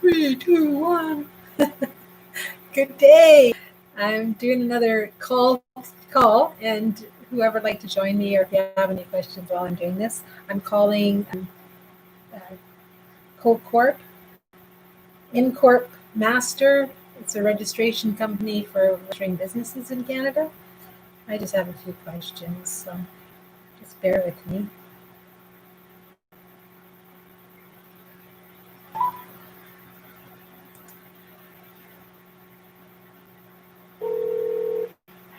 3, 2, 1. Good day. I'm doing another call, and whoever would like to join me, or if you have any questions while I'm doing this, I'm calling CoCorp, InCorp Master. It's a registration company for registering businesses in Canada. I just have a few questions, so just bear with me.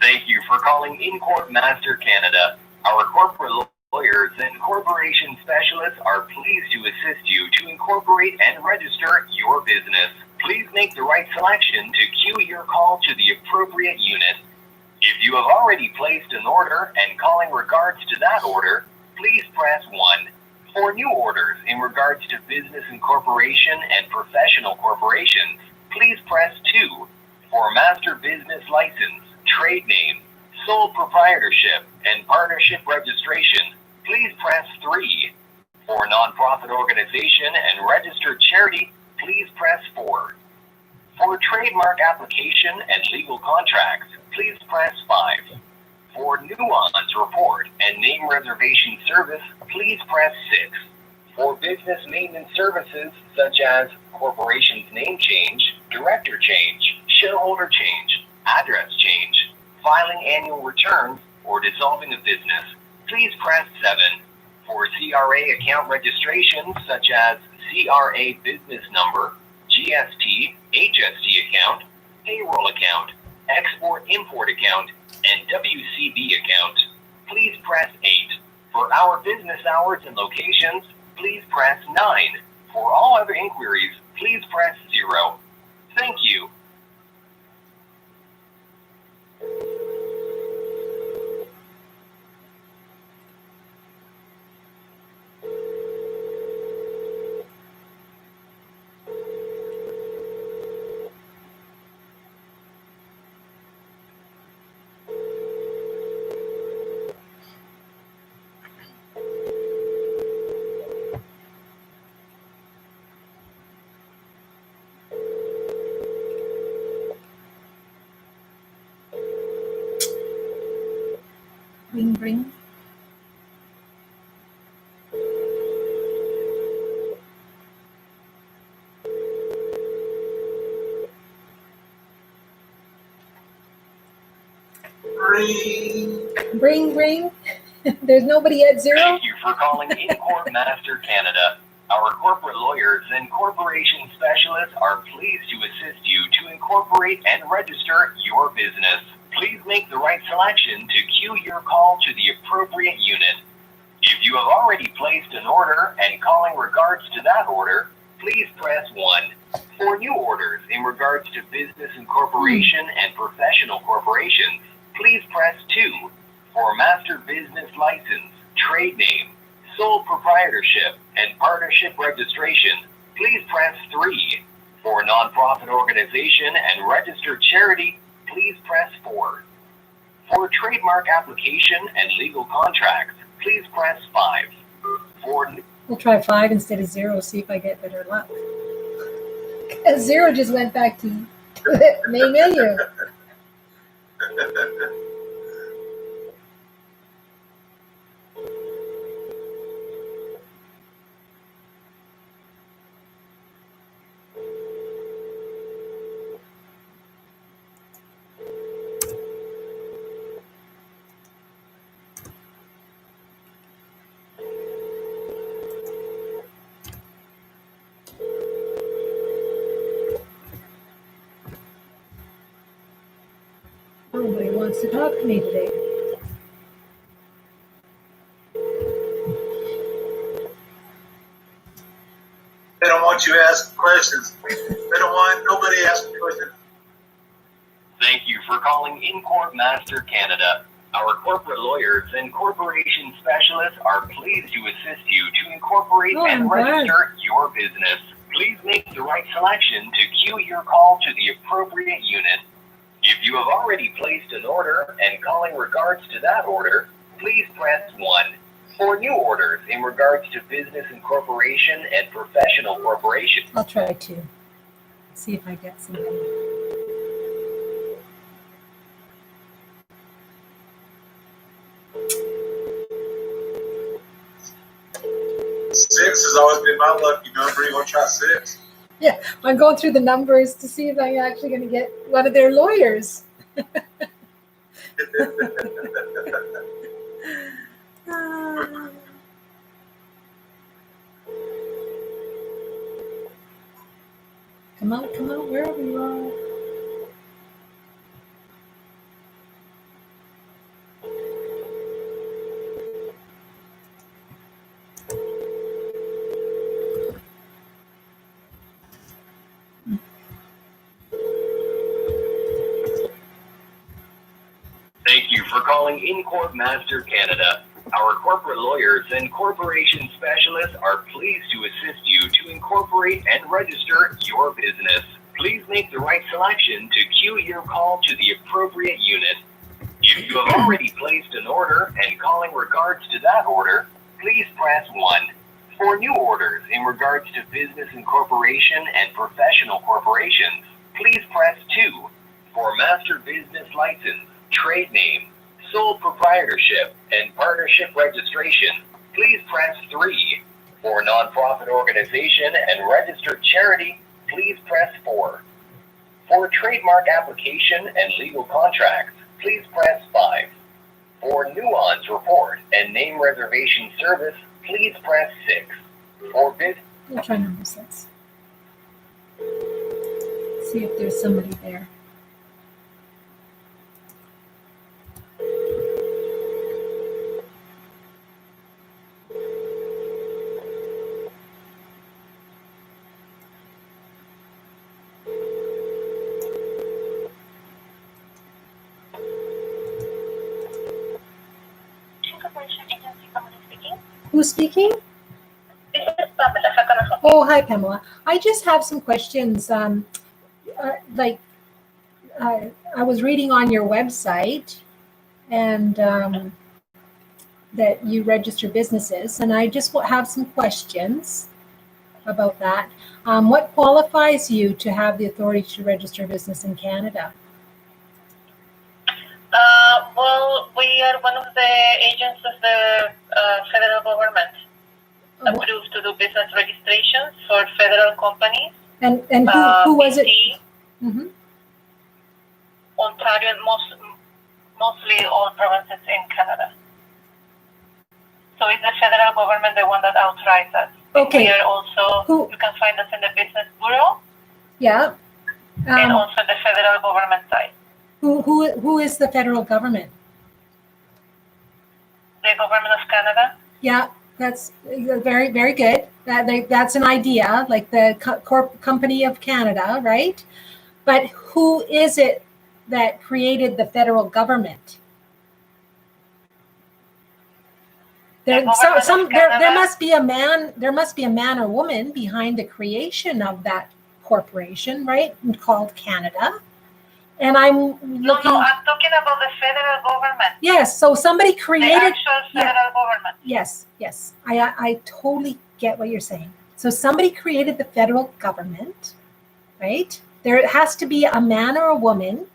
Thank you for calling InCorp Master Canada. Our corporate lawyers and corporation specialists are pleased to assist you to incorporate and register your business. Please make the right selection to queue your call to the appropriate unit. If you have already placed an order and calling regards to that order, please press 1. For new orders in regards to business incorporation and professional corporations, please press 2. For master business license, trade name, sole proprietorship, and partnership registration, please press 3. For nonprofit organization and registered charity, please press 4. For trademark application and legal contracts, please press 5. For nuance report and name reservation service, please press 6. For business maintenance services such as corporation's name change, director change, shareholder change, address change, filing annual returns, or dissolving a business, please press 7. For CRA account registrations such as CRA business number, GST, HST account, payroll account, export-import account, and WCB account, please press 8. For our business hours and locations, please press 9. For all other inquiries, please press 0. Thank you. Ring, ring. Ring, ring. There's nobody at 0. Thank you for calling InCorp Master Canada. Our corporate lawyers and corporation specialists are pleased to assist you to incorporate and register your business. Please make the right selection to queue your call to the appropriate unit. If you have already placed an order and calling regards to that order, please press 1. For new orders in regards to business incorporation and professional corporations, please press 2. For master business license, trade name, sole proprietorship, and partnership registration, please press 3. For nonprofit organization and registered charity, please press 4. For trademark application and legal contracts, please press 5. We'll try 5 instead of 0, see if I get better luck. 0 just went back to the main menu. Nobody wants to talk to me today. They don't want you asking questions. They don't want nobody asking questions. Thank you for calling InCorp Master Canada. Our corporate lawyers and corporation specialists are pleased to assist you to incorporate and register your business. Please make the right selection to queue your call to the appropriate unit. If you have already placed an order and calling regards to that order, please press 1. For new orders in regards to business incorporation and professional corporation, I'll try 2. See if I get somebody. Six has always been my lucky number. You want to try 6? I'm going through the numbers to see if I'm actually going to get one of their lawyers. Ah. Come on, wherever you are. Thank you for calling InCorp Master Canada. Our corporate lawyers and corporation specialists are pleased to assist you to incorporate and register your business. Please make the right selection to queue your call to the appropriate unit. If you have already placed an order and calling regards to that order, please press 1. For new orders in regards to business incorporation and professional corporations, please press 2. For master business license, trade name, sole proprietorship, and partnership registration, please press 3. For nonprofit organization and registered charity, please press 4. For trademark application and legal contracts, please press 5. For nuance report and name reservation service, please press 6. For bid, We'll try number 6. See if there's somebody there. Incorporation agency company speaking. Who's speaking? This is Pamela. How can I help you? Oh, hi, Pamela. I just have some questions. I was reading on your website and that you register businesses, and I just have some questions about that. What qualifies you to have the authority to register a business in Canada? Well, we are one of the agents of the federal government approved to do business registrations for federal companies. And who was it? BC, Mm-hmm. Ontario, and mostly all provinces in Canada. So it's the federal government, the one that authorizes us. Okay. We are also, Who- you can find us in the Business Bureau Yeah. and also the federal government side. Who is the federal government? The government of Canada. Yeah, that's very, very good. That's an idea, like the Company of Canada, right? But who is it that created the federal government? There must be a man. There must be a man or woman behind the creation of that corporation, right? Called Canada. And I'm looking. No, I'm talking about the federal government. Yes, so somebody created. The actual federal government. Yes. I totally get what you're saying. So somebody created the federal government, right? There has to be a man or a woman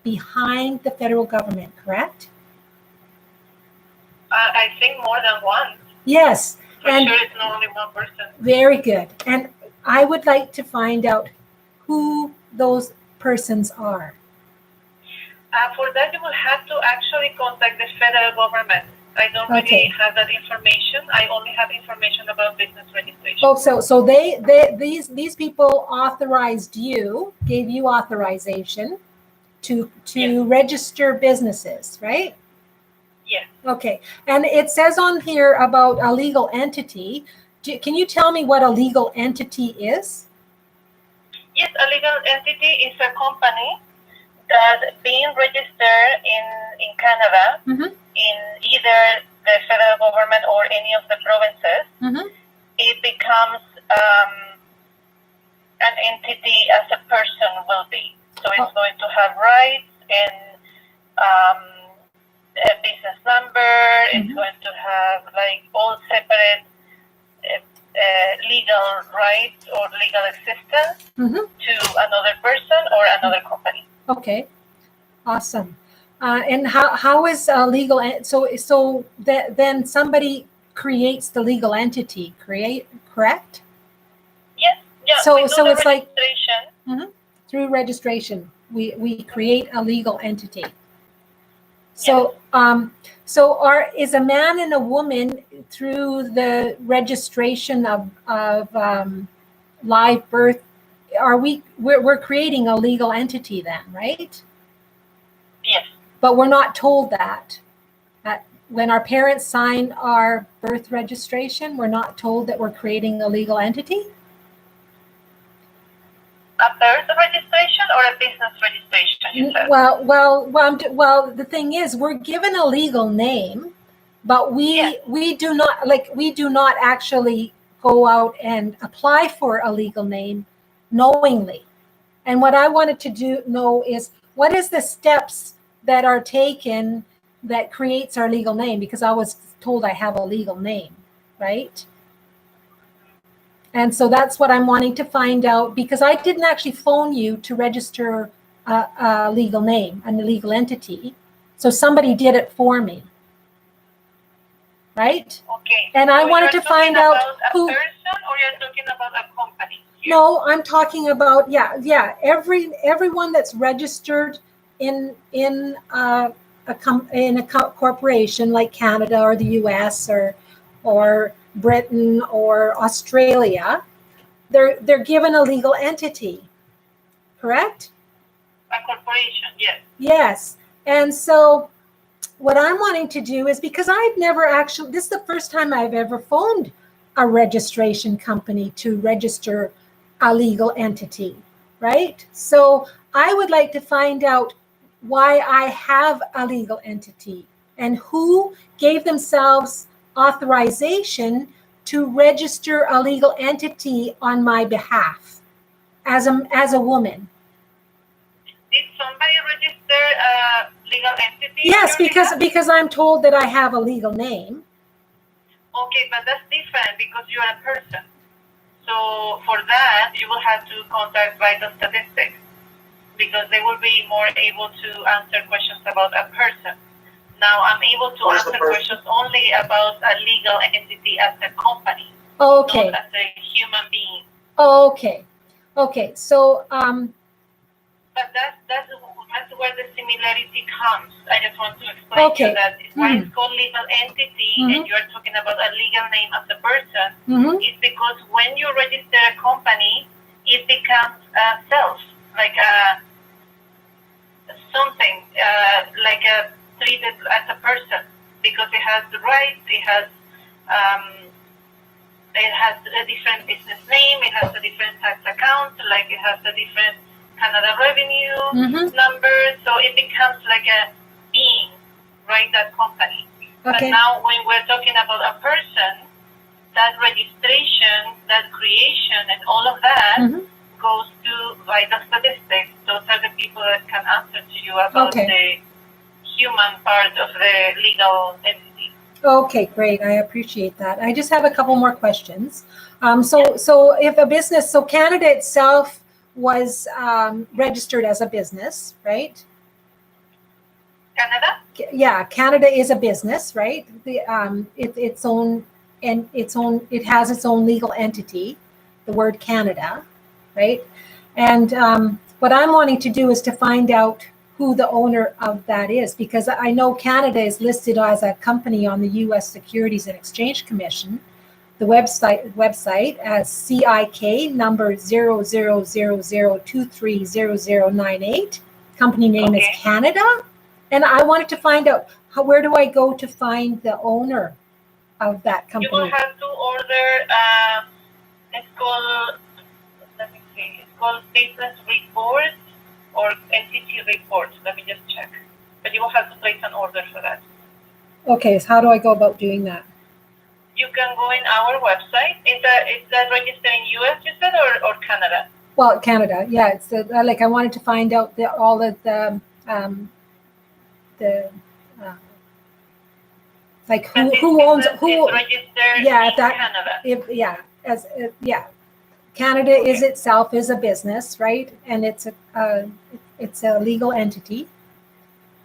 behind the federal government, correct? I think more than one. Yes. For and sure it's not only one person. Very good. And I would like to find out who those persons are. For that, you will have to actually contact the federal government. I don't really have that information. I only have information about business registration. Oh, so these people authorized you, gave you authorization to Yes. register businesses, right? Yes. Okay. And it says on here about a legal entity. Can you tell me what a legal entity is? Yes, a legal entity is a company that being registered in Canada, Mm-hmm. in either the federal government or any of the provinces, Mm-hmm. it becomes an entity as a person will be. So it's going to have rights and a business number. It's going to have like all separate legal rights or legal existence Mm-hmm. to another person or another company. Okay, awesome. And how is legal? Then somebody creates the legal entity. Correct? Yes. Yeah. So we do the it's like registration. through registration, we create a legal entity. So is a man and a woman through the registration of live birth? We're creating a legal entity then, right? Yes. But we're not told that. When our parents sign our birth registration, we're not told that we're creating a legal entity? A birth registration or a business registration, you said? Well, the thing is, we're given a legal name, but we do not actually go out and apply for a legal name knowingly. And what I wanted to know is, what is the steps that are taken that creates our legal name? Because I was told I have a legal name, right? And so that's what I'm wanting to find out, because I didn't actually phone you to register a legal name and a legal entity. So somebody did it for me, right? Okay. And I wanted to find out who. A person, or you're talking about a company? Here? No, I'm talking about everyone that's registered in a corporation like Canada or the U.S. or Britain or Australia. They're given a legal entity, correct? A corporation, yes. Yes. And so what I'm wanting to do is, because I've never actually, this is the first time I've ever phoned a registration company to register a legal entity, right? So I would like to find out why I have a legal entity and who gave themselves authorization to register a legal entity on my behalf as a woman. Did somebody register a legal entity? Yes, because I'm told that I have a legal name. Okay, but that's different because you're a person. So for that, you will have to contact Vital Statistics, because they will be more able to answer questions about a person. Now, I'm able to answer questions only about a legal entity as a company, Okay. not as a human being. Okay. So but that's where the similarity comes. I just want to explain to you that why it's called legal entity, and you're talking about a legal name as a person, is because when you register a company, it becomes a self, like something, treated as a person, because it has the rights, it has a different business name, it has a different tax account, like it has a different Canada revenue number, so it becomes like a being, right, that company. Okay. But now when we're talking about a person, that registration, that creation, and all of that goes to Vital Statistics. Those are the people that can answer to you about the human part of the legal entity. Okay, great. I appreciate that. I just have a couple more questions. So if a business, so Canada itself was registered as a business, right? Canada? Yeah, Canada is a business, right? It has its own legal entity, the word Canada, right? And what I'm wanting to do is to find out who the owner of that is, because I know Canada is listed as a company on the U.S. Securities and Exchange Commission. The website as CIK number 0000230098. Company name is Canada. And I wanted to find out where do I go to find the owner of that company? You will have to order, it's called business report or entity report. Let me just check. But you will have to place an order for that. Okay, so how do I go about doing that? You can go in our website. Is that registered in US, you said, or Canada? Well, Canada, yeah. It's I wanted to find out all of the who owns who. Registered in Canada. Canada is itself is a business, right? And it's a legal entity,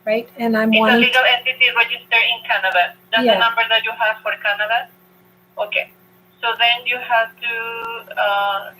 right? And I'm It's a wanting legal entity registered in Canada. That's Yeah. the number that you have for Canada? Okay. So then you have to,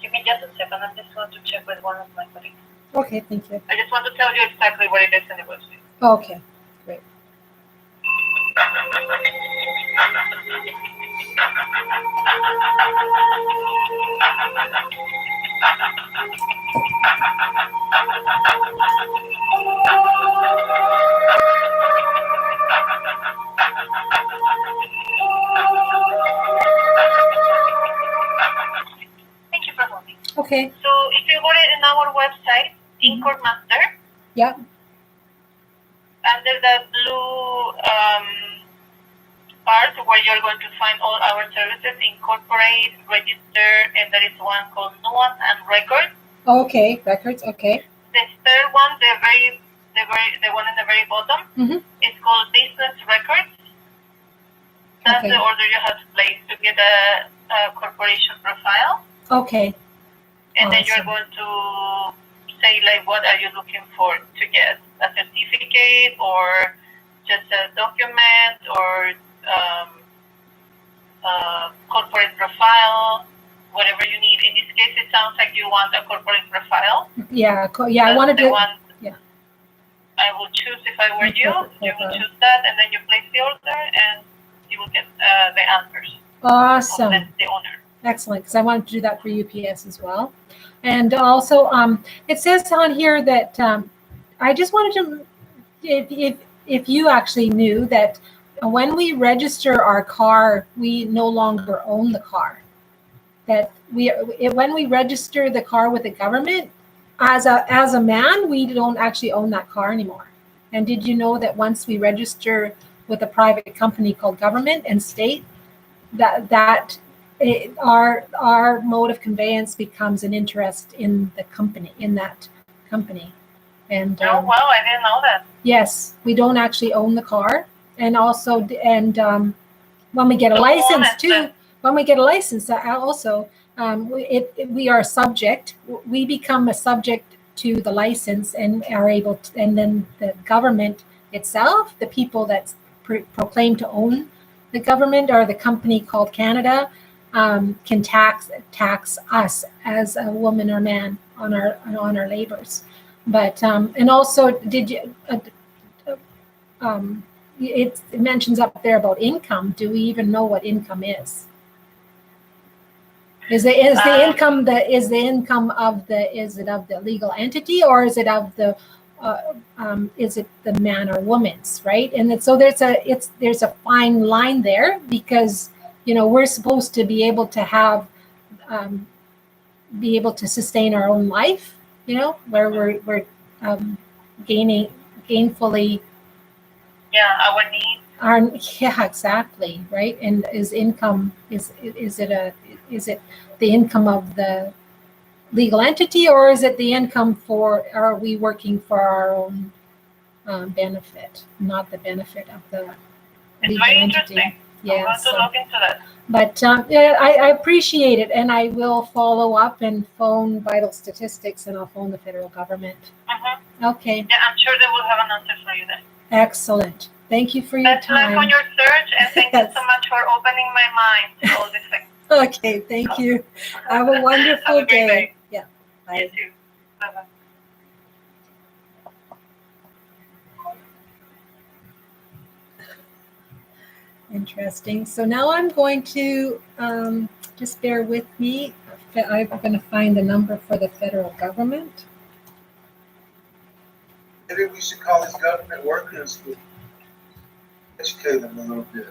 give me just a second. I just want to check with one of my colleagues. Okay, thank you. I just want to tell you exactly what it is in the website. Okay, great. Thank you for holding. Okay. So if you go in our website, InCorp Master, Yeah. under the blue part where you're going to find all our services, incorporate, register, and there is one called nuance and record. Okay, records. Okay. The third one, the one in the very bottom, is called business records. That's Okay. the order you have to place to get a corporation profile. Okay. And then you're Awesome. going to say, like, what are you looking for to get? A certificate or just a document or corporate profile, whatever you need. In this case, it sounds like you want a corporate profile. Yeah. I That's wanted the to. one Yeah. I will choose if I were you. Corporate You will profile. choose that, and then you place the order, and you will get the answers Awesome. of the owner. Excellent, because I wanted to do that for UPS as well. And also, it says on here that I just wanted to, if you actually knew that when we register our car, we no longer own the car. That when we register the car with the government, as a man, we don't actually own that car anymore. And did you know that once we register with a private company called government and state, our mode of conveyance becomes an interest in that company. And Oh, wow, I didn't know that. yes, we don't actually own the car. And also, when we get a So license honest, too, when we get a license, also, we are subject. We become a subject to the license and are able to, and then the government itself, the people that proclaim to own the government or the company called Canada, can tax us as a woman or man on our labors. But and also, did you? It mentions up there about income. Do we even know what income is? Is the income is it of the legal entity, or is it of the is it the man or woman's, right? And so there's a fine line there, because we're supposed to be able to have be able to sustain our own life, where we're gainfully our needs. Yeah, exactly, right. And is income is it the income of the legal entity, or is it the income are we working for our own benefit, not the benefit of the It's legal very entity? interesting. Yeah, I'm going to look into that. But yeah, I appreciate it, and I will follow up and phone Vital Statistics, and I'll phone the federal government. Okay. Yeah, I'm sure they will have an answer for you then. Excellent. Thank you for your Best luck time. on your search, and thank you so much for opening my mind to all these things. Okay, thank you. Have a wonderful Have a great day. Yeah. Bye. You too. Bye-bye. Interesting. So now I'm going to just bear with me I'm going to find the number for the federal government. Maybe we should call these government workers to educate them a little bit.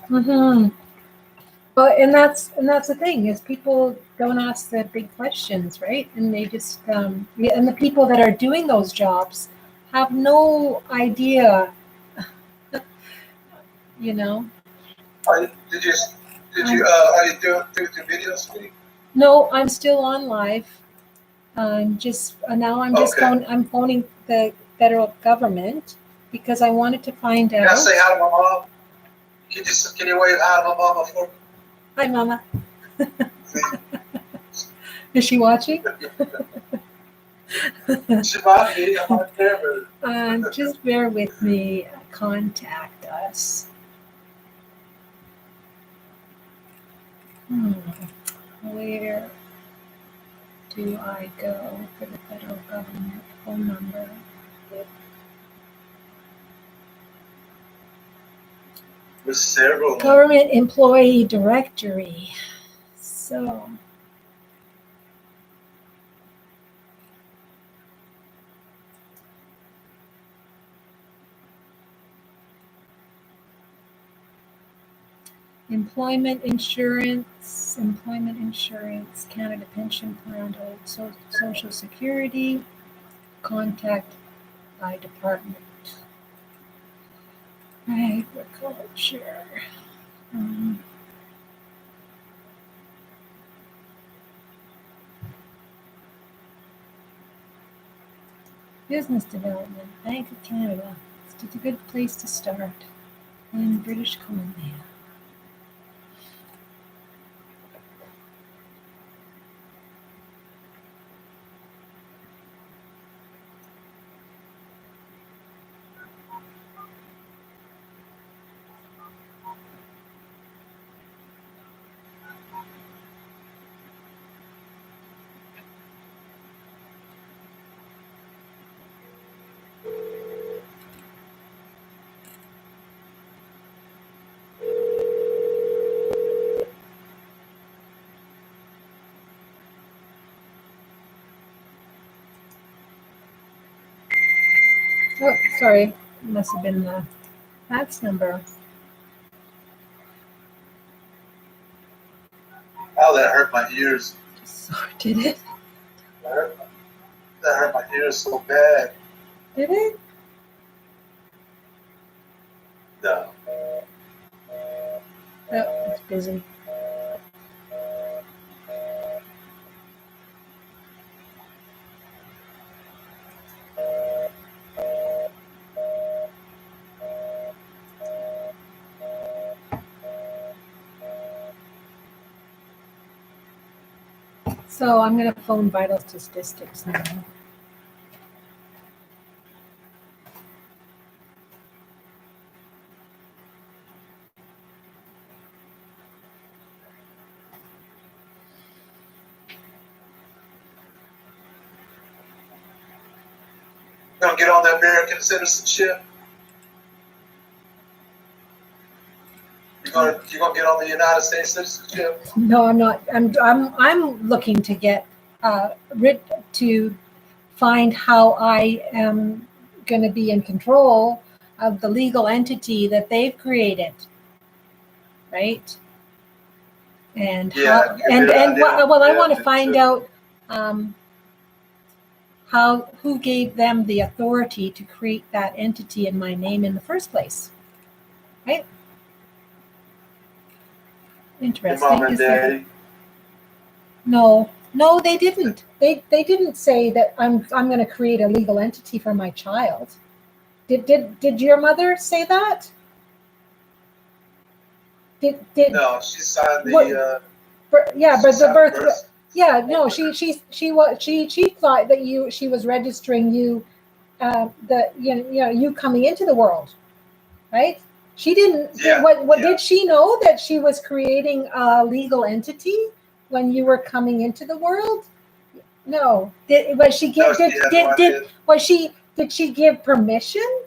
Mm-hmm. Well, and that's the thing is people don't ask the big questions, right? And they just and the people that are doing those jobs have no idea, you know. Are you doing the video speak? No, I'm still on live. Just now I'm just Okay. I'm phoning the federal government because I wanted to find Can I out. say hi to my mom? Can you wave hi to my mama for me? Hi, Mama. Is she watching? She might be. I'm on camera. Just bear with me. Contact us. Where do I go for the federal government phone number? There's several. Government employee directory. So. Employment insurance, Canada Pension Plan, Social Security, contact by department. Agriculture. Business Development, Bank of Canada. It's a good place to start in British Columbia. Oh, sorry. Must have been the fax number. Oh, that hurt my ears. Sorry, did it? That hurt my ears so bad. Did it? No. Oh, it's busy. So I'm going to phone vital statistics now. You gonna get on the American citizenship? You gonna get on the United States citizenship? No, I'm not. I'm looking to get to find how I am going to be in control of the legal entity that they've created, right? And Yeah, I want to find out who gave them the authority to create that entity in my name in the first place, right? Interesting. Your mom and daddy. No, they didn't. They didn't say that I'm going to create a legal entity for my child. Did your mother say that? Did No, she signed the. But the birth. Yeah, no, she thought that she was registering you, you coming into the world, right? She didn't. Yeah, Did she know that she was creating a legal entity when you were coming into the world? No. Did she give permission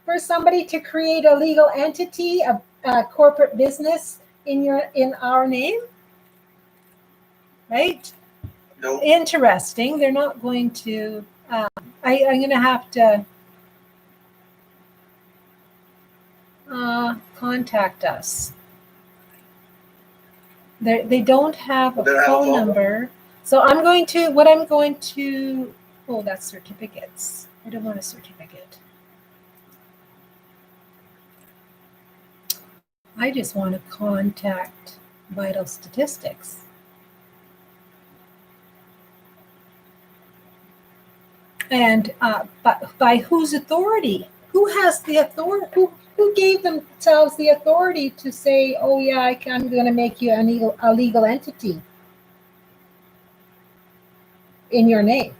for somebody to create a legal entity, a corporate business in our name? right? No, Interesting. They're not going to, I'm going to have to contact us. They don't have a They don't have a phone phone number. So oh, that's certificates. I don't want a certificate. I just want to contact vital statistics. And but by whose authority? Who has the authority? Who gave themselves the authority to say, "Oh yeah, I'm going to make you a legal entity in your name"?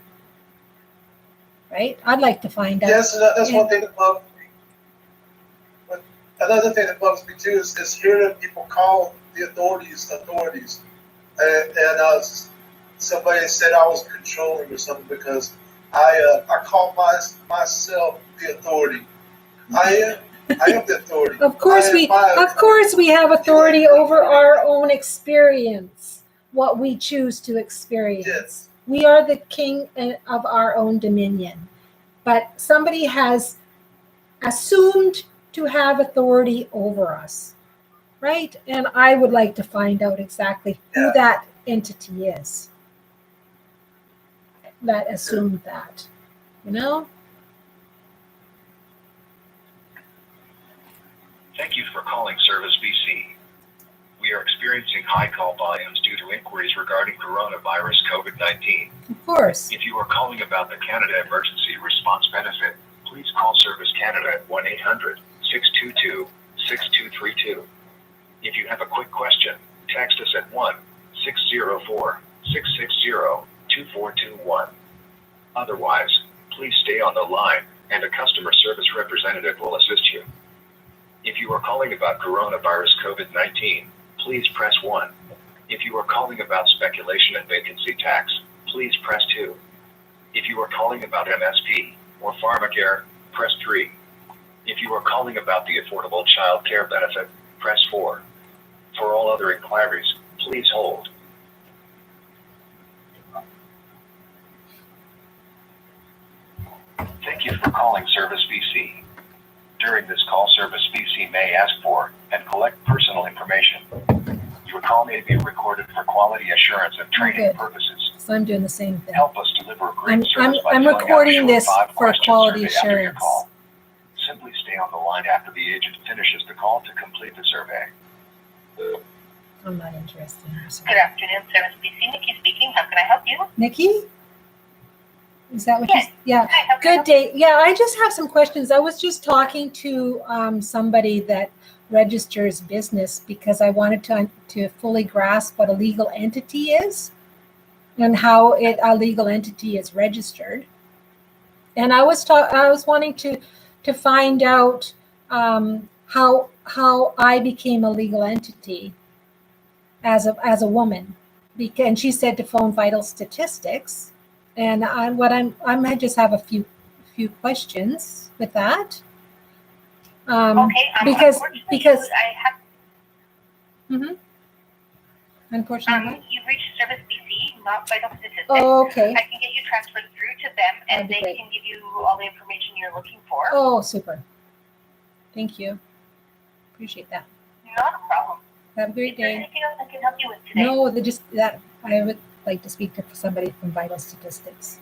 Right? I'd like to find out. yes, that's one thing that bugs me. But another thing that bugs me too is hearing people call the authorities. And somebody said I was controlling or something because I call myself the authority. I am the authority. Of course we have authority over our own experience, what we choose to experience. Yes. We are the king of our own dominion. But somebody has assumed to have authority over us, right? And I would like to find out exactly who that entity is that assumed that, you know? Thank you for calling Service BC. We are experiencing high call volumes due to inquiries regarding coronavirus COVID-19. Of course. If you are calling about the Canada Emergency Response Benefit, please call Service Canada at 1-800-622-6232. If you have a quick question, text us at 1-604-660-2421. Otherwise, please stay on the line and a customer service representative will assist you. If you are calling about coronavirus COVID-19, please press 1. If you are calling about speculation and vacancy tax, please press 2. If you are calling about MSP or pharmacare, press 3. If you are calling about the Affordable Child Care Benefit, press 4. For all other inquiries, please hold. Thank you for calling Service BC. During this call, Service BC may ask for and collect personal information. Your call may be recorded for quality assurance and training purposes. So I'm doing the same thing. Help us deliver a great service by I'm filling out a recording short this 5 for question quality survey after your assurance. call. Simply stay on the line after the agent finishes the call to complete the survey. I'm not interested in this. Good afternoon, Service BC. Nikki speaking. How can I help you? Nikki? Is that what Yes. Yeah. Hi, how can I Good day. Yeah, I just have some questions. I was just talking to somebody that registers business because I wanted to fully grasp what a legal entity is and how a legal entity is registered. And I was wanting to find out how I became a legal entity as a woman. And she said to phone Vital Statistics. And I might just have a few questions with that. Okay. Because I have. Unfortunately. You've reached Service BC, not Vital Statistics. Oh, okay. I can get you transferred through to them, and they can give you all the information you're looking for. Oh, super. Thank you. Appreciate that. Not a problem. Have a great Is there day. anything else I can help you with today? No, I would like to speak to somebody from Vital Statistics.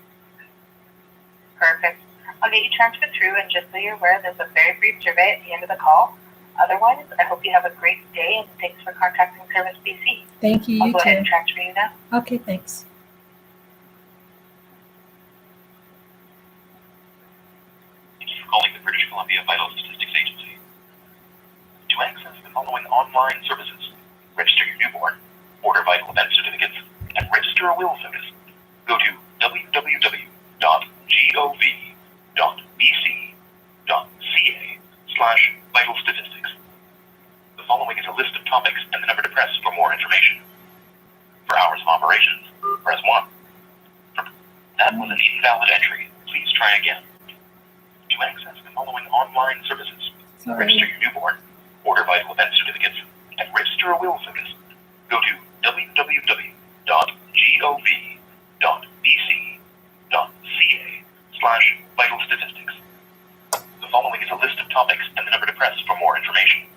Perfect. I'll get you transferred through, and just so you're aware, there's a very brief survey at the end of the call. Otherwise, I hope you have a great day, and thanks for contacting Service BC. Thank you. I'll You go ahead too. and transfer you now. Okay, thanks. Thank you for calling the British Columbia Vital Statistics Agency. To access the following online services, register your newborn, order vital event certificates, and register a wills notice, go to www.gov.bc.ca/vital statistics. The following is a list of topics and the number to press for more information. For hours of operations, press 1. That was an invalid entry. Please try again. To access the following online services, register your newborn, order vital event certificates, and register a wills notice, go to www.gov.bc.ca/vital gov.bc.ca/vital statistics. The following is a list of topics and the number to press for more information.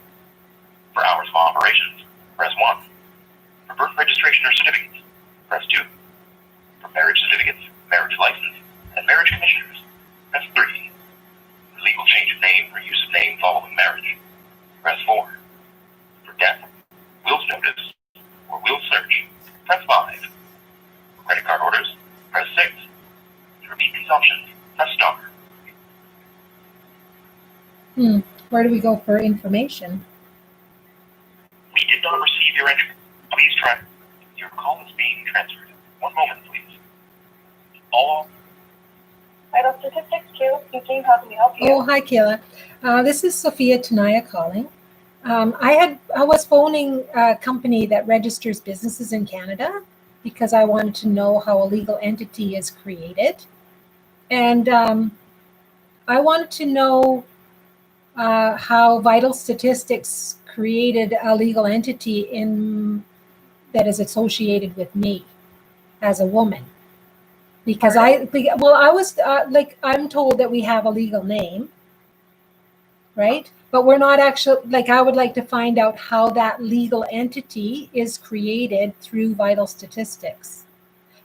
For hours of operations, press 1. For birth registration or certificates, press 2. For marriage certificates, marriage license, and marriage commissioners, press 3. For legal change of name or use of name following marriage, press 4. For death, wills notice, or will search, press 5. For credit card orders, press 6. To repeat these options, press star. Where do we go for information? We did not receive your entry. Please try. Your call is being transferred. One moment, please. All Vital Statistics, Kayla speaking. How can we help you? Oh, hi, Kayla. This is Sophia-taniah calling. I was phoning a company that registers businesses in Canada because I wanted to know how a legal entity is created. And I wanted to know how Vital Statistics created a legal entity that is associated with me as a woman. Because I'm told that we have a legal name, right? But we're not actually, I would like to find out how that legal entity is created through Vital Statistics.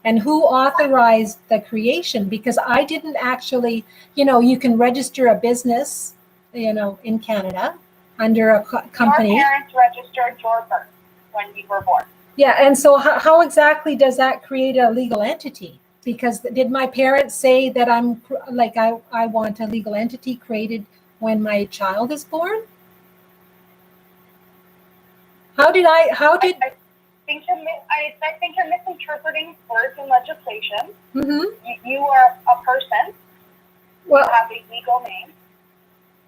And who authorized the creation? Because I didn't actually, you can register a business, in Canada under a company. Your parents registered your birth when you were born. Yeah, and so how exactly does that create a legal entity? Because did my parents say that I want a legal entity created when my child is born? I think you're misinterpreting words in legislation. You are a person. Well, you have a legal name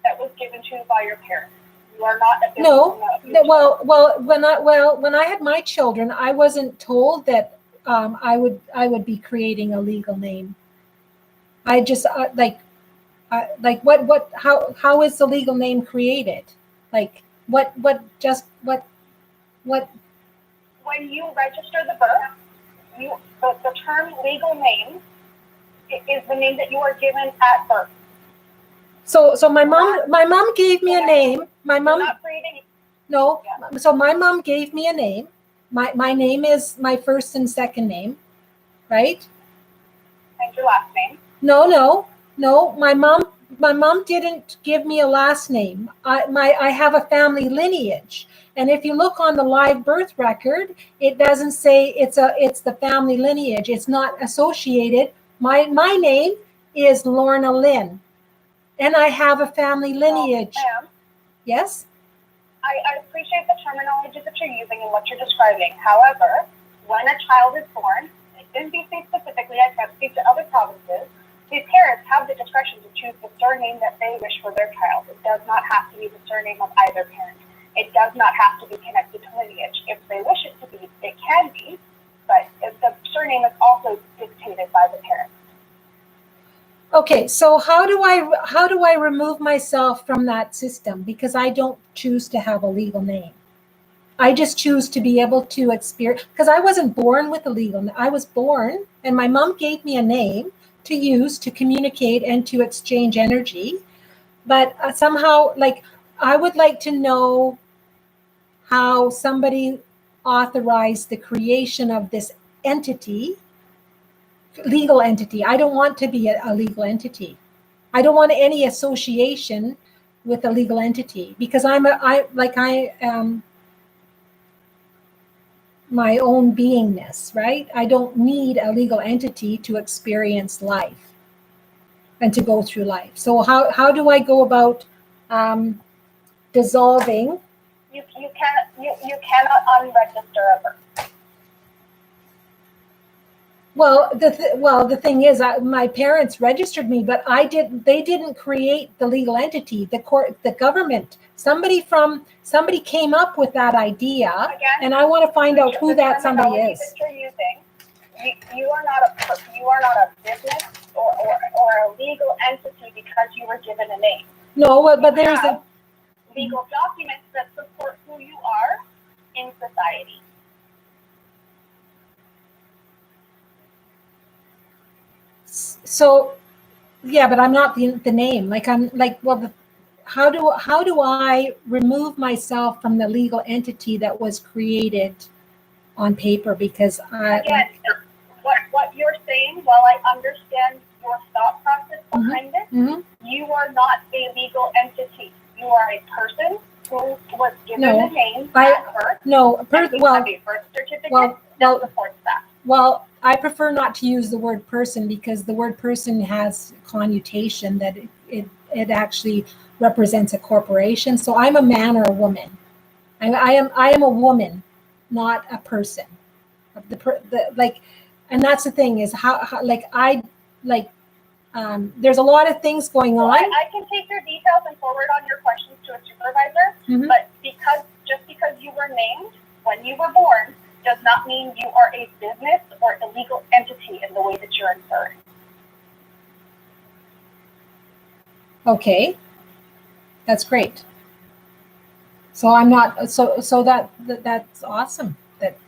that was given to you by your parents. You are not a business. No. When I had my children, I wasn't told that I would be creating a legal name. I just how is the legal name created? What? When you register the birth, the term legal name is the name that you are given at birth. So my mom gave me a name. So my mom gave me a name. My name is my first and second name, right? And your last name? No. My mom didn't give me a last name. I have a family lineage, and if you look on the live birth record, it doesn't say it's the family lineage. It's not associated. My name is Lorna Lynn, and I have a family lineage. Ma'am, yes. I appreciate the terminology that you're using and what you're describing. However, when a child is born, in BC specifically, I can't speak to other provinces, the parents have the discretion to choose the surname that they wish for their child. It does not have to be the surname of either parent. It does not have to be connected to lineage. If they wish it to be, it can be, but the surname is also dictated by the parent. Okay, so how do I remove myself from that system? Because I don't choose to have a legal name. I just choose to be able to experience, because I wasn't born with a legal name. I was born, and my mom gave me a name to use to communicate and to exchange energy. But somehow, I would like to know how somebody authorized the creation of this entity, legal entity. I don't want to be a legal entity. I don't want any association with a legal entity, because I am my own beingness, right? I don't need a legal entity to experience life and to go through life. So how do I go about dissolving? You cannot unregister a birth. Well, the thing is, my parents registered me, but they didn't create the legal entity. The government, somebody came up with that idea. Again, and I want to find out who that somebody is. That you're using, you are not a business or a legal entity because you were given a name. No, but there's legal documents that support who you are in society. So, yeah, but I'm not the name. Like I'm like, well, how do I remove myself from the legal entity that was created on paper? Because Again, what you're saying, while I understand your thought process behind it, you are not a legal entity. You are a person who was given a name at birth. No, have a birth certificate that supports that. Well, I prefer not to use the word person because the word person has connotation that it actually represents a corporation. So I'm a man or a woman. I am a woman, not a person. And that's the thing is how there's a lot of things going on. I can take your details and forward on your questions to a supervisor, but just because you were named when you were born does not mean you are a business or a legal entity in the way that you're inferring. Okay, that's great. So I'm not. So that's awesome. That.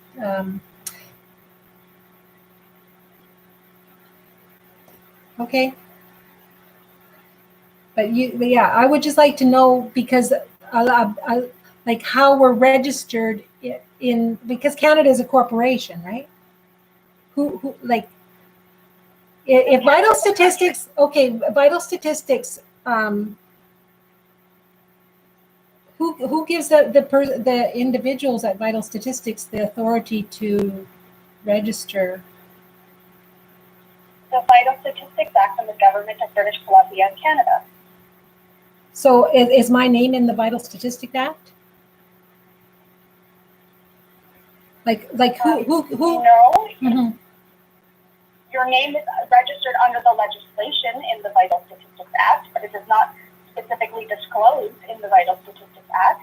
Okay. But yeah, I would just like to know because like how we're registered in because Canada is a corporation, right? Who like if vital statistics? Okay, vital statistics. Who gives the individuals at Vital Statistics the authority to register? The Vital Statistics Act and the government of British Columbia and Canada. So is my name in the Vital Statistics Act? Like who? No. Your name is registered under the legislation in the Vital Statistics Act, but it is not specifically disclosed in the Vital Statistics Act.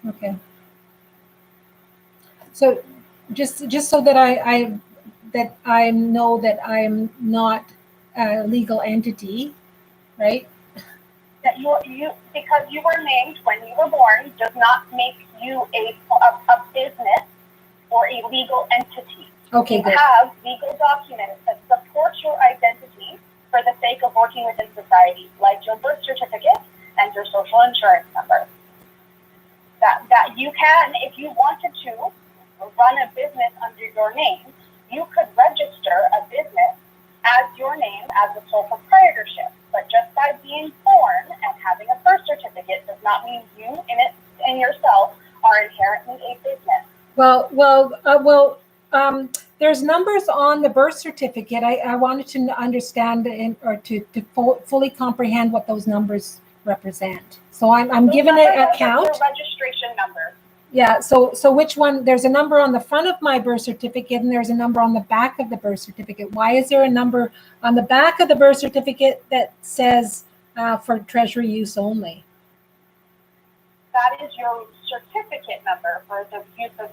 Okay. So just so that I know that I'm not a legal entity, right? That you because you were named when you were born does not make you a business or a legal entity. Okay, good. You have legal documents that support your identity for the sake of working within society, like your birth certificate and your social insurance number. That you can, if you wanted to, run a business under your name, you could register a business as your name as a sole proprietorship. But just by being born and having a birth certificate does not mean you in yourself are inherently a business. There's numbers on the birth certificate. I wanted to understand or to fully comprehend what those numbers represent. So I'm given an account. Your registration number. Yeah. So which one? There's a number on the front of my birth certificate, and there's a number on the back of the birth certificate. Why is there a number on the back of the birth certificate that says for treasury use only? That is your certificate number for the use of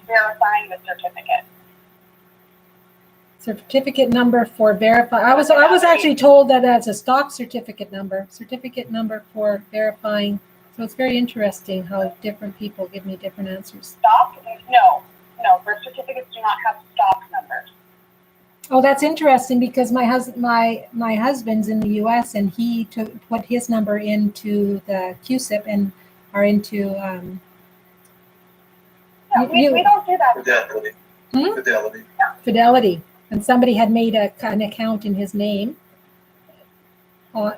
verifying the certificate. Certificate number for verify. I was actually told that that's a stock certificate number for verifying. So it's very interesting how different people give me different answers. Stock? No. Birth certificates do not have stock numbers. Oh, that's interesting because my husband's in the U.S. and he put his number into the QSIP and are into. We don't do that. Fidelity. Fidelity. Fidelity. And somebody had made an account in his name. So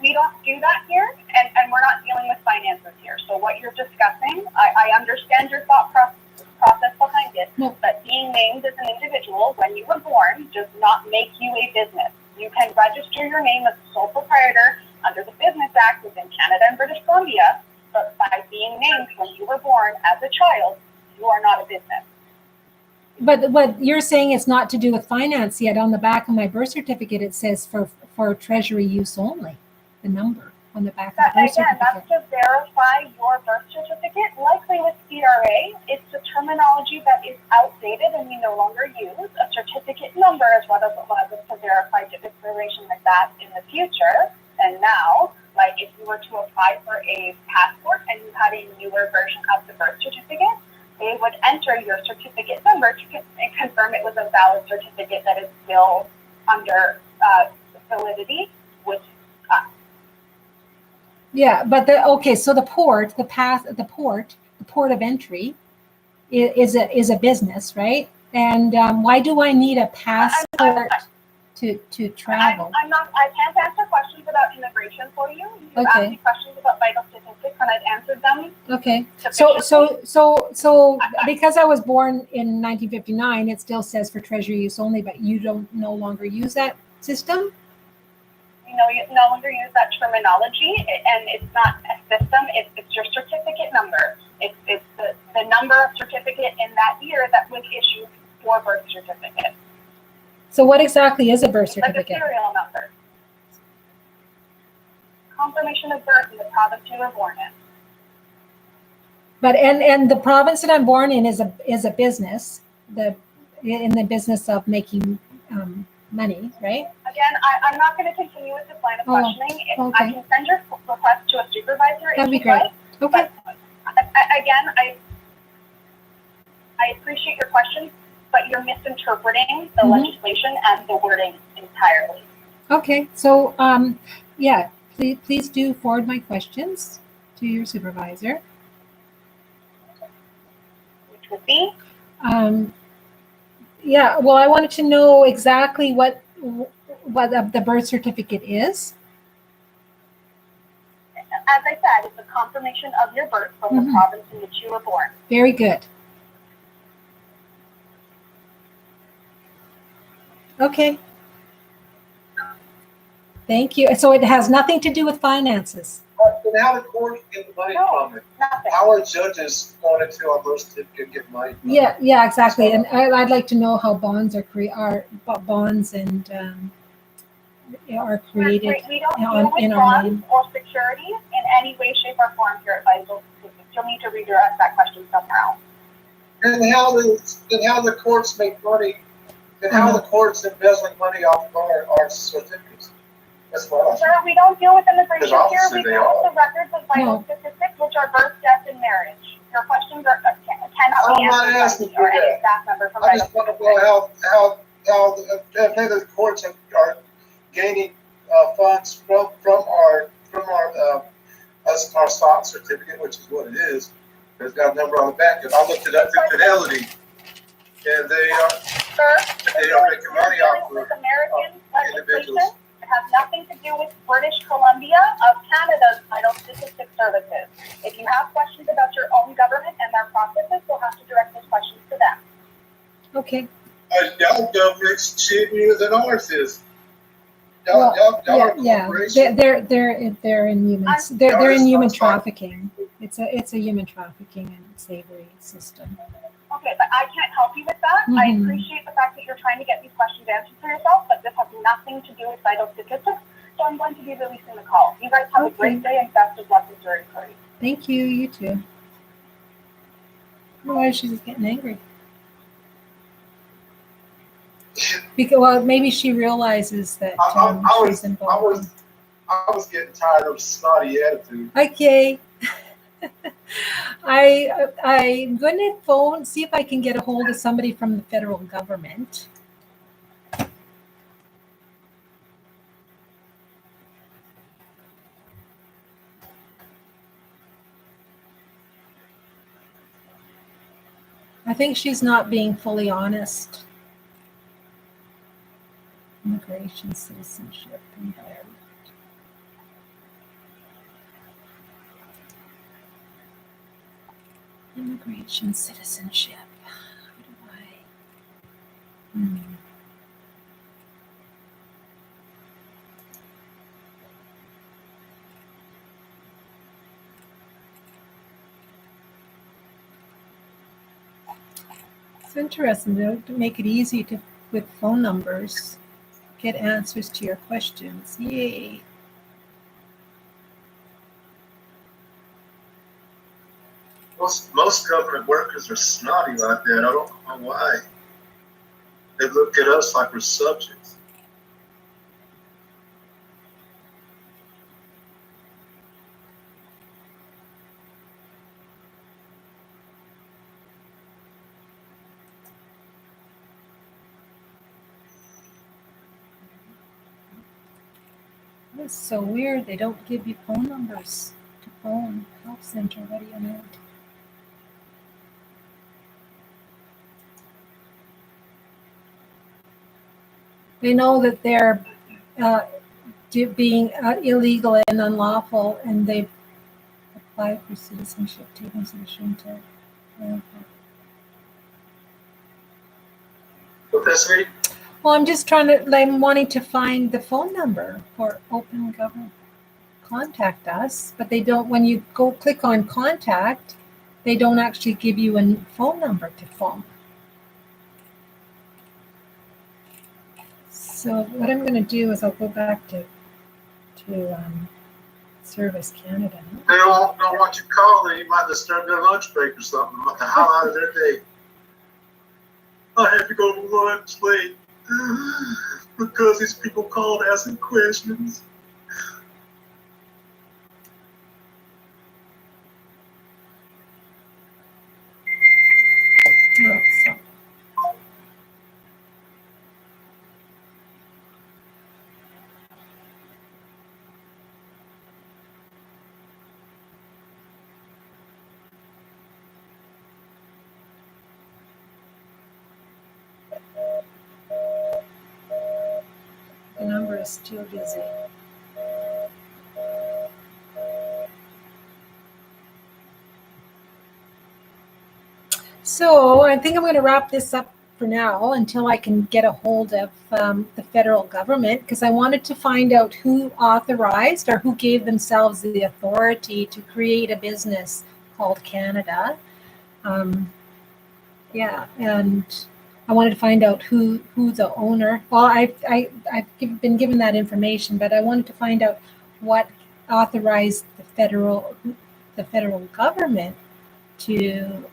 we don't do that here, and we're not dealing with finances here. So what you're discussing, I understand your thought process behind it, but being named as an individual when you were born does not make you a business. You can register your name as a sole proprietor under the Business Act within Canada and British Columbia, but by being named when you were born as a child, you are not a business. But what you're saying is not to do with finance yet. On the back of my birth certificate, it says for treasury use only, the number on the back of the birth certificate. That's to verify your birth certificate. Likely with CRA, it's a terminology that is outdated and we no longer use. A certificate number is what allows us to verify information like that in the future. And now, like if you were to apply for a passport and you had a newer version of the birth certificate, they would enter your certificate number to confirm it was a valid certificate that is still under validity with us. Yeah, but so the port of entry is a business, right? And why do I need a passport to travel? I can't answer questions about immigration for you. You asked me questions about vital statistics, and I've answered them. Okay. So because I was born in 1959, it still says for treasury use only, but you don't no longer use that system? You no longer use that terminology, and it's not a system. It's your certificate number. It's the number of certificate in that year that was issued for birth certificate. So what exactly is a birth certificate? Like a serial number. Confirmation of birth in the province you were born in. But and the province that I'm born in is a business, in the business of making money, right? Again, I'm not going to continue with this line of questioning. Okay. I can send your request to a supervisor if That'd be you'd great. like. Okay. But again, I appreciate your question, but you're misinterpreting the legislation and the wording entirely. Okay. So yeah, please do forward my questions to your supervisor. Which would be? Yeah, well, I wanted to know exactly what the birth certificate is. As I said, it's a confirmation of your birth from the province in which you were born. Very good. Okay. Thank you. So it has nothing to do with finances. And how the court get the money from it? Nothing. How are judges going into our birth certificate get money from it? Yeah, exactly. And I'd like to know how bonds are created We don't deal with in our bonds name. or securities in any way, shape, or form here at Vital Statistics. You'll need to redirect that question somewhere else. And how the courts make money, and how the courts embezzling money off of our certificates. That's what I Sir, we don't deal with immigration Because here. We obviously they deal with are. the records of Vital Statistics, which are birth, death, and marriage. Your questions cannot be I'm not answered asking by for me or any that. staff member from I Vital just want to Statistics. know how the courts are gaining funds from our stock certificate, which is what it is. It's got a number on the back. And I looked it up through Fidelity, and they are making money off with of American individuals. legislation. It has nothing to do with British Columbia of Canada's Vital Statistics Services. If you have questions about your own government and their processes, you'll have to direct those questions to them. Okay. Y'all government's cheaper than ours is. Well, Y'all are yeah. corporation. They're in human trafficking. It's a human trafficking and slavery system. Okay, but I can't help you with that. I appreciate the fact that you're trying to get these questions answered for yourself, but this has nothing to do with Vital Statistics, so I'm going to be releasing the call. You guys have a great day and best of luck with your inquiry. Thank you. You too. I don't know why she's getting angry. Because maybe she realizes that she's involved. I was getting tired of snotty attitude. Okay. I'm going to see if I can get a hold of somebody from the federal government. I think she's not being fully honest. Immigration, citizenship, environment. Immigration, citizenship. How do I? It's interesting to make it easy with phone numbers, get answers to your questions. Yay. Most government workers are snotty like that. I don't know why. They look at us like we're subjects. That's so weird. They don't give you phone numbers to phone help center. What do you know? They know that they're being illegal and unlawful, and they apply for citizenship, taking citizenship. Professor, Well, I'm just I'm wanting to find the phone number for Open Government. Contact us, but they don't, when you go click on contact, they don't actually give you a phone number to phone. So what I'm going to do is I'll go back to Service Canada. they don't want you calling. You might disturb their lunch break or something. About the highlight of their day. I have to go to lunch late because these people called asking questions. Oh, so. The number is still busy. So I think I'm going to wrap this up for now until I can get a hold of the federal government, because I wanted to find out who authorized or who gave themselves the authority to create a business called Canada. Yeah, and I wanted to find out who the owner. Well, I've been given that information, but I wanted to find out what authorized the federal government to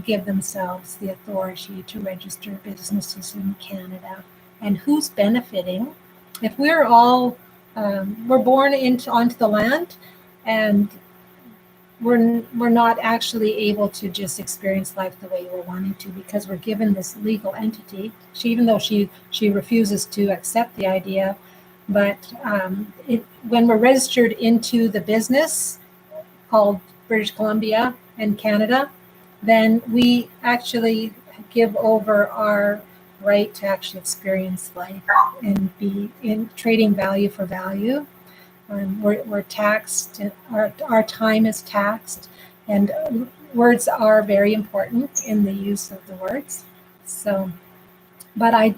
give themselves the authority to register businesses in Canada, and who's benefiting. If we're all we're born onto the land, and we're not actually able to just experience life the way we're wanting to, because we're given this legal entity. Even though she refuses to accept the idea, but when we're registered into the business called British Columbia and Canada, then we actually give over our right to actually experience life and be in trading value for value. We're taxed, our time is taxed, and words are very important in the use of the words. So, but I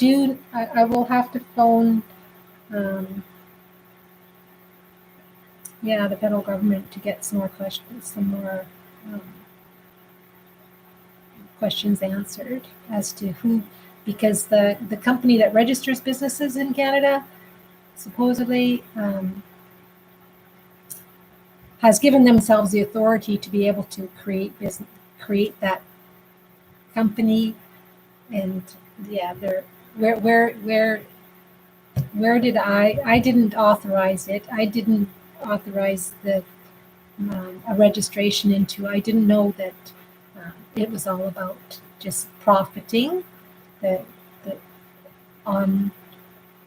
will have to phone the federal government to get some more questions answered as to who, because the company that registers businesses in Canada supposedly has given themselves the authority to be able to create that company. And yeah, where did I didn't authorize it. I didn't authorize the a registration into. I didn't know that it was all about just profiting on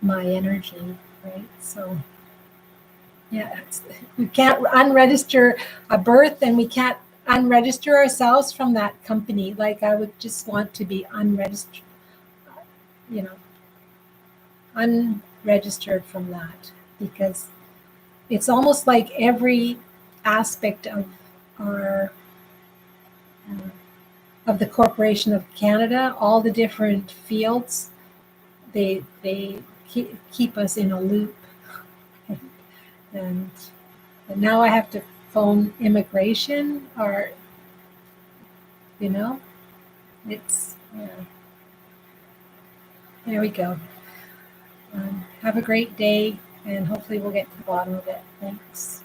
my energy, right? So yeah, we can't unregister a birth, and we can't unregister ourselves from that company. Like, I would just want to be unregistered, unregistered from that, because it's almost like every aspect of our of the Corporation of Canada, all the different fields, they keep us in a loop. And now I have to phone immigration, or it's there we go. Have a great day, and hopefully we'll get to the bottom of it. Thanks.